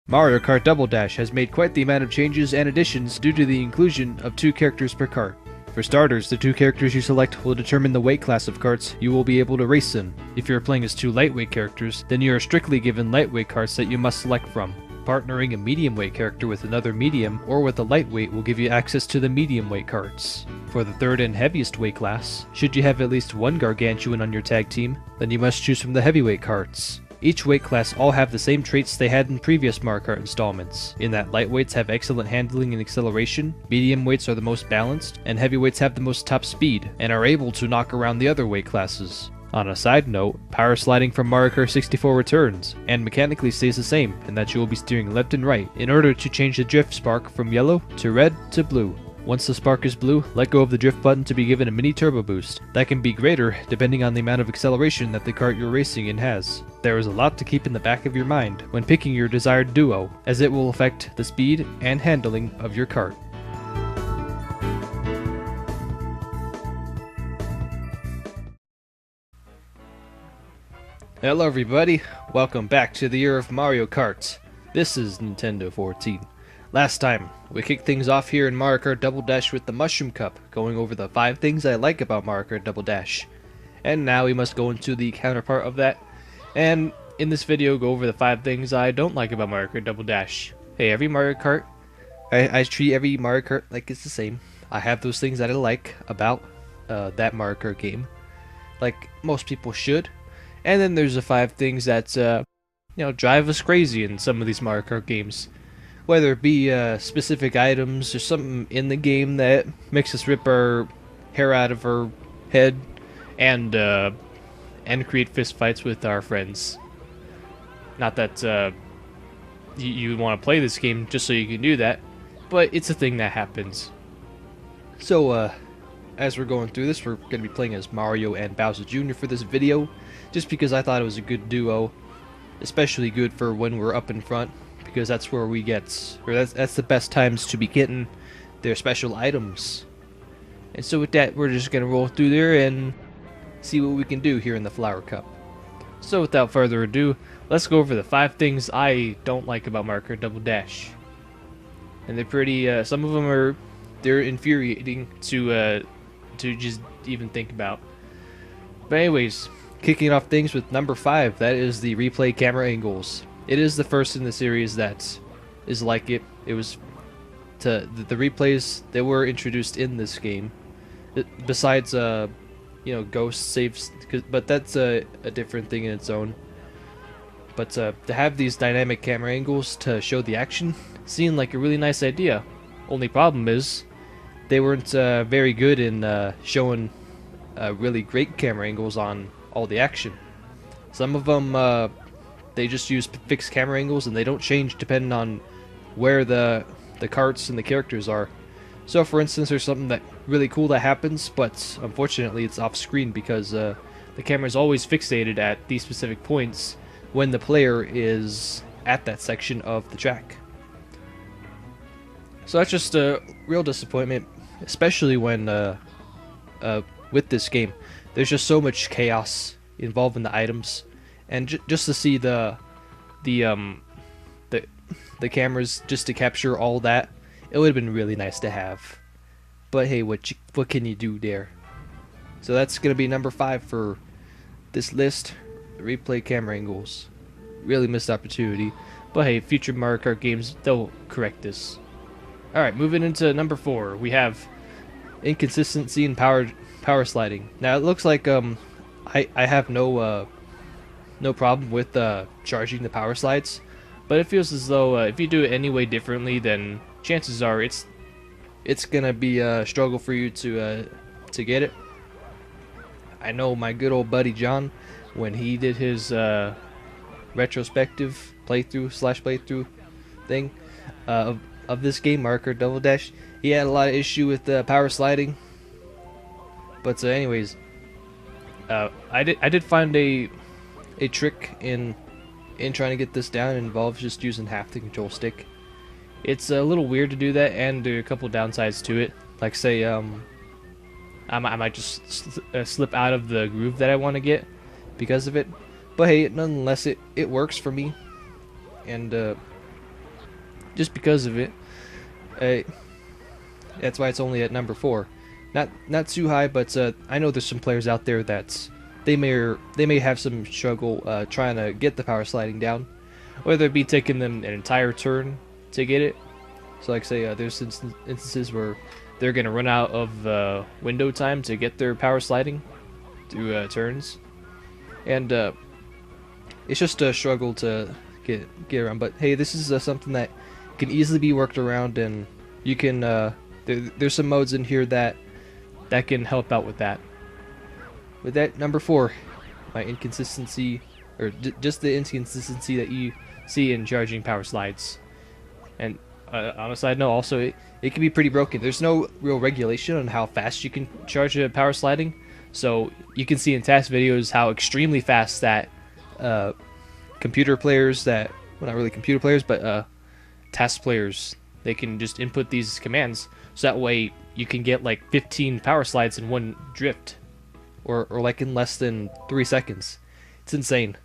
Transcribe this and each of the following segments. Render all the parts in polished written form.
Mario Kart Double Dash has made quite the amount of changes and additions due to the inclusion of 2 characters per kart. For starters, the 2 characters you select will determine the weight class of karts you will be able to race in. If you are playing as 2 lightweight characters, then you are strictly given lightweight karts that you must select from. Partnering a medium weight character with another medium or with a lightweight will give you access to the medium weight karts. For the 3rd and heaviest weight class, should you have at least 1 gargantuan on your tag team, then you must choose from the heavyweight karts. Each weight class all have the same traits they had in previous Mario Kart installments, in that lightweights have excellent handling and acceleration, medium weights are the most balanced, and heavyweights have the most top speed, and are able to knock around the other weight classes. On a side note, power sliding from Mario Kart 64 returns, and mechanically stays the same, in that you will be steering left and right, in order to change the drift spark from yellow to red to blue. Once the spark is blue, let go of the drift button to be given a mini turbo boost. That can be greater depending on the amount of acceleration that the kart you're racing in has. There is a lot to keep in the back of your mind when picking your desired duo, as it will affect the speed and handling of your kart. Hello everybody, welcome back to the year of Mario Kart. This is Nintendo 14. Last time, we kicked things off here in Mario Kart Double Dash with the Mushroom Cup, going over the 5 things I like about Mario Kart Double Dash. And now we must go into the counterpart of that, and in this video go over the 5 things I don't like about Mario Kart Double Dash. Hey, every Mario Kart, I treat every Mario Kart like it's the same. I have those things that I like about that Mario Kart game, like most people should. And then there's the 5 things that, drive us crazy in some of these Mario Kart games. Whether it be specific items or something in the game that makes us rip our hair out of our head and create fist fights with our friends. Not that you want to play this game just so you can do that, but it's a thing that happens. So, as we're going through this, we're going to be playing as Mario and Bowser Jr. for this video, just because I thought it was a good duo, especially good for when we're up in front, because that's where we get, or that's the best times to be getting their special items. And so with that, we're just going to roll through there and see what we can do here in the Flower Cup. So without further ado, let's go over the 5 things I don't like about Mario Kart Double Dash. And they're pretty, some of them they're infuriating to just even think about. But anyways, kicking off things with number 5, that is the replay camera angles. It is the first in the series that is like it. It was the replays that were introduced in this game. Besides, ghost saves, but that's a different thing in its own. But to have these dynamic camera angles to show the action seemed like a really nice idea. Only problem is, they weren't very good in showing really great camera angles on all the action. Some of them, they just use fixed camera angles and they don't change depending on where the karts and the characters are. So for instance, there's something that really cool that happens, but unfortunately it's off screen because the camera is always fixated at these specific points when the player is at that section of the track. So that's just a real disappointment, especially when with this game there's just so much chaos involved in the items, and just to see the cameras just to capture all that, it would have been really nice to have. But hey, what can you do there? So that's gonna be number 5 for this list. The replay camera angles, really missed opportunity. But hey, future Mario Kart games, they'll correct this. All right, moving into number 4, we have inconsistency in power sliding. Now it looks like I have no problem with charging the power slides, but it feels as though if you do it any way differently, then chances are it's gonna be a struggle for you to get it. I know my good old buddy John, when he did his retrospective playthrough thing of this game, Mario Kart Double Dash, he had a lot of issue with power sliding. But anyways, I did find a trick in trying to get this down. It involves just using half the control stick. It's a little weird to do that, and there are a couple downsides to it. Like say, I might just slip out of the groove that I want to get because of it. But hey, nonetheless, it works for me. And just because of it. Uh, that's why it's only at number 4. Not too high, but I know there's some players out there that they may have some struggle trying to get the power sliding down, whether it be taking them an entire turn to get it. So like say there's instances where they're gonna run out of window time to get their power sliding through turns, and it's just a struggle to get around. But hey, this is something that can easily be worked around, and you can there's some modes in here that can help out with that. With that, number 4, my inconsistency, or just the inconsistency that you see in charging power slides. And on a side note, also it can be pretty broken. There's no real regulation on how fast you can charge a power sliding, so you can see in test videos how extremely fast that computer players that, well, not really computer players, but task players, they can just input these commands, so that way you can get like 15 power slides in one drift, or like in less than 3 seconds. It's insane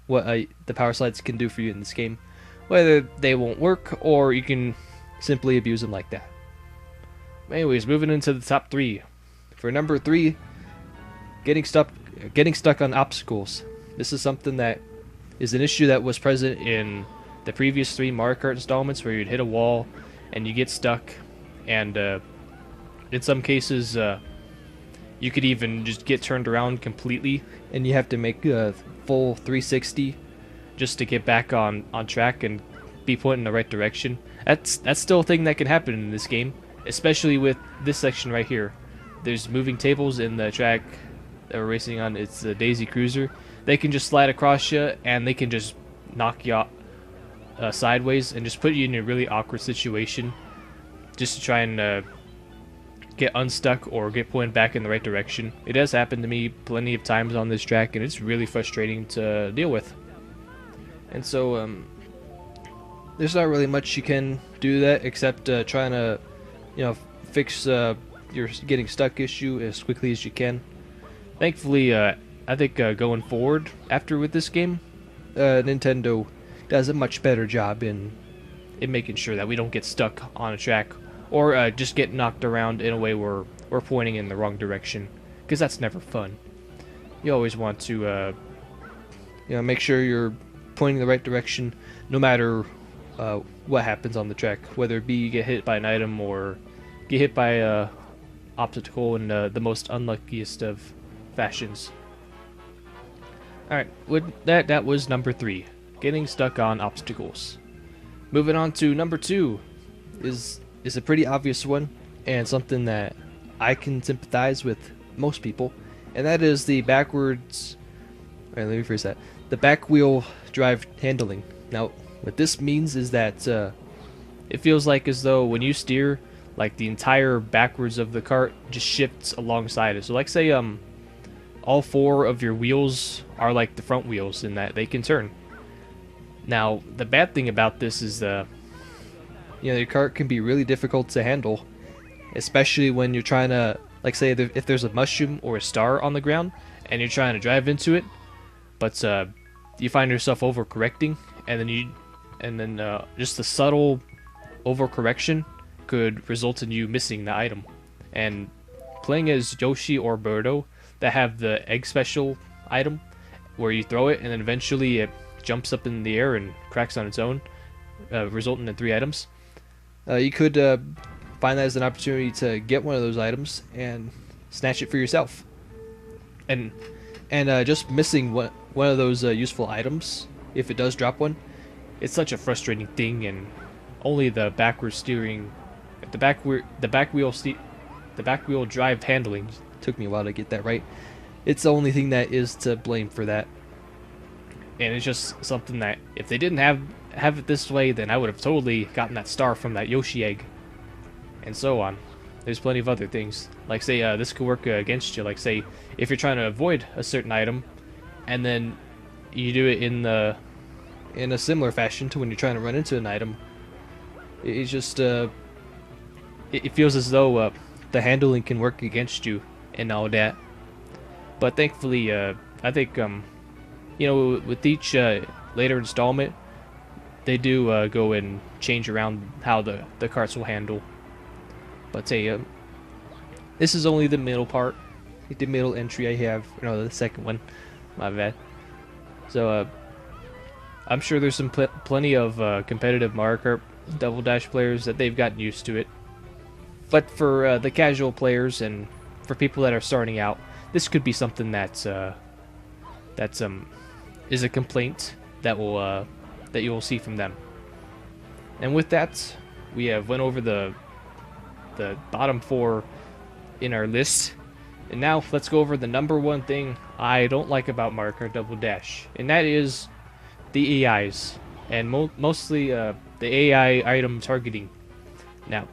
what the power slides can do for you in this game, whether they won't work or you can simply abuse them like that. Anyways, moving into the top 3. For number 3, getting stuck on obstacles. This is something that is an issue that was present in the previous 3 Mario Kart installments, where you'd hit a wall and you get stuck, and in some cases you could even just get turned around completely, and you have to make a full 360 just to get back on track and be put in the right direction. That's still a thing that can happen in this game, especially with this section right here. There's moving tables in the track that we're racing on. It's the Daisy Cruiser. They can just slide across you, and they can just knock you out sideways and just put you in a really awkward situation just to try and get unstuck or get pointed back in the right direction. It has happened to me plenty of times on this track, and it's really frustrating to deal with. And so there's not really much you can do that except trying to, fix your getting stuck issue as quickly as you can. Thankfully, I think going forward after with this game, Nintendo does a much better job in making sure that we don't get stuck on a track, or just get knocked around in a way where we're pointing in the wrong direction, because that's never fun. You always want to make sure you're pointing the right direction no matter what happens on the track, whether it be you get hit by an item or get hit by a obstacle in the most unluckiest of fashions. Alright, with that was number 3, getting stuck on obstacles. Moving on to number 2 is a pretty obvious one, and something that I can sympathize with most people, and that is the backwards... Alright, let me rephrase that. The back wheel drive handling. Now, what this means is that it feels like as though when you steer, like the entire backwards of the cart just shifts alongside it. So like say all 4 of your wheels are like the front wheels in that they can turn. Now, the bad thing about this is your cart can be really difficult to handle, especially when you're trying to, like say if there's a mushroom or a star on the ground and you're trying to drive into it, but you find yourself overcorrecting, and then just the subtle overcorrection could result in you missing the item. And playing as Yoshi or Birdo that have the egg special item, where you throw it and then eventually it jumps up in the air and cracks on its own, resulting in 3 items. You could find that as an opportunity to get one of those items and snatch it for yourself. And just missing one of those useful items, if it does drop one, it's such a frustrating thing. And only the backward steering, the back wheel drive handling, took me a while to get that right. It's the only thing that is to blame for that. And it's just something that if they didn't have it this way, then I would have totally gotten that star from that Yoshi egg, and so on. There's plenty of other things. Like say this could work against you. Like say if you're trying to avoid a certain item, and then you do it in a similar fashion to when you're trying to run into an item. It's just it feels as though the handling can work against you and all that. But thankfully, I think with each later installment, they do go and change around how the carts will handle. But hey, this is only the middle part, the middle entry I have. No, the second one. My bad. So I'm sure there's some plenty of competitive Mario Kart Double Dash players that they've gotten used to it. But for the casual players and for people that are starting out, this could be something that's is a complaint that will that you will see from them. And with that, we have went over the bottom 4 in our list. And now let's go over the number 1 thing I don't like about Mario Kart Double Dash, and that is the AIs, and mostly the AI item targeting. Now,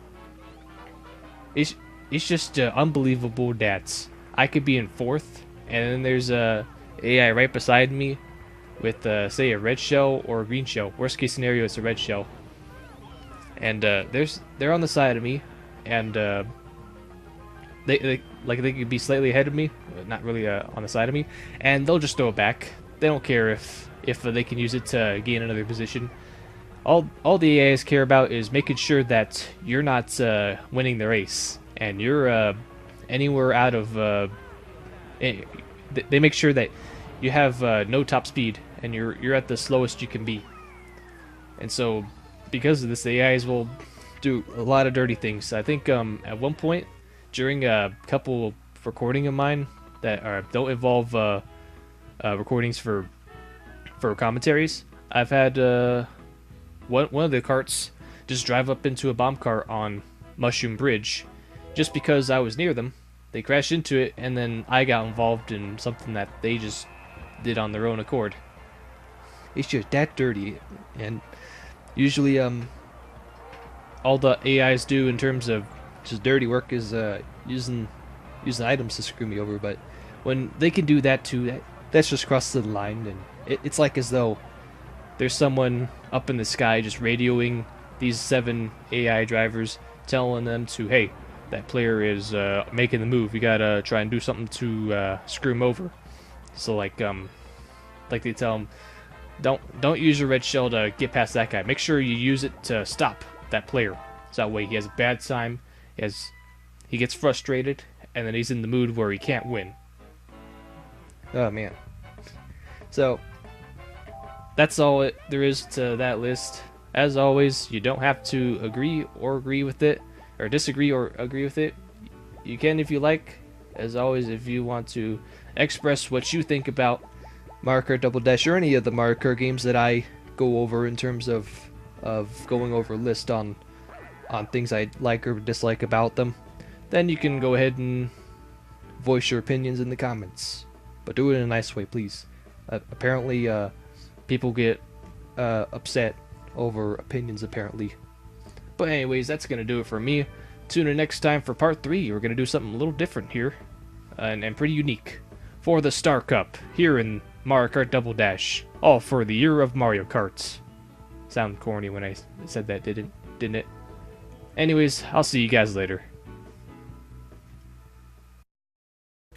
it's just unbelievable that I could be in 4th, and then there's a AI right beside me with say a red shell or a green shell. Worst case scenario, it's a red shell, and they're on the side of me, and they could be slightly ahead of me, not really on the side of me, and they'll just throw it back. They don't care if they can use it to gain another position. All the AIs care about is making sure that you're not winning the race, and you're anywhere out of. They make sure that you have no top speed, and you're at the slowest you can be. And so, because of this, the AIs will do a lot of dirty things. I think at one point during a couple recording of mine that don't involve recordings for commentaries, I've had one of the carts just drive up into a bomb cart on Mushroom Bridge just because I was near them. They crashed into it, and then I got involved in something that they just did on their own accord. It's just that dirty, and usually all the AIs do in terms of just dirty work is using items to screw me over. But when they can do that too, that's just crossing the line, and it's like as though there's someone up in the sky just radioing these 7 AI drivers, telling them to, hey, that player is making the move. You gotta try and do something to screw him over. So like they tell him, don't use your red shell to get past that guy. Make sure you use it to stop that player. So that way he has a bad time, he gets frustrated, and then he's in the mood where he can't win. Oh man. So that's all there is to that list. As always, you don't have to agree with it, or disagree or agree with it. You can if you like. As always, if you want to express what you think about Mario Kart Double Dash or any of the Mario Kart games that I go over in terms of going over a list on things I like or dislike about them, then you can go ahead and voice your opinions in the comments. But do it in a nice way, please. Apparently, people get upset over opinions, apparently. But anyways, that's going to do it for me. Tune in next time for part 3. We're going to do something a little different here, and pretty unique. For the Star Cup, here in Mario Kart Double Dash. All for the year of Mario Kart. Sound corny when I said that, didn't it? Anyways, I'll see you guys later.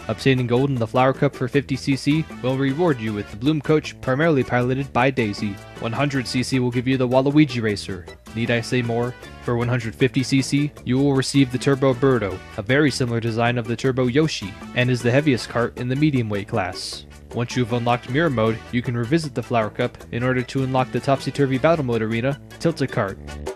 Obtaining gold in the Flower Cup for 50cc will reward you with the Bloom Coach, primarily piloted by Daisy. 100cc will give you the Waluigi Racer. Need I say more? For 150cc, you will receive the Turbo Birdo, a very similar design of the Turbo Yoshi, and is the heaviest kart in the medium weight class. Once you've unlocked Mirror Mode, you can revisit the Flower Cup in order to unlock the Topsy-Turvy Battle Mode arena, Tilt-A-Kart.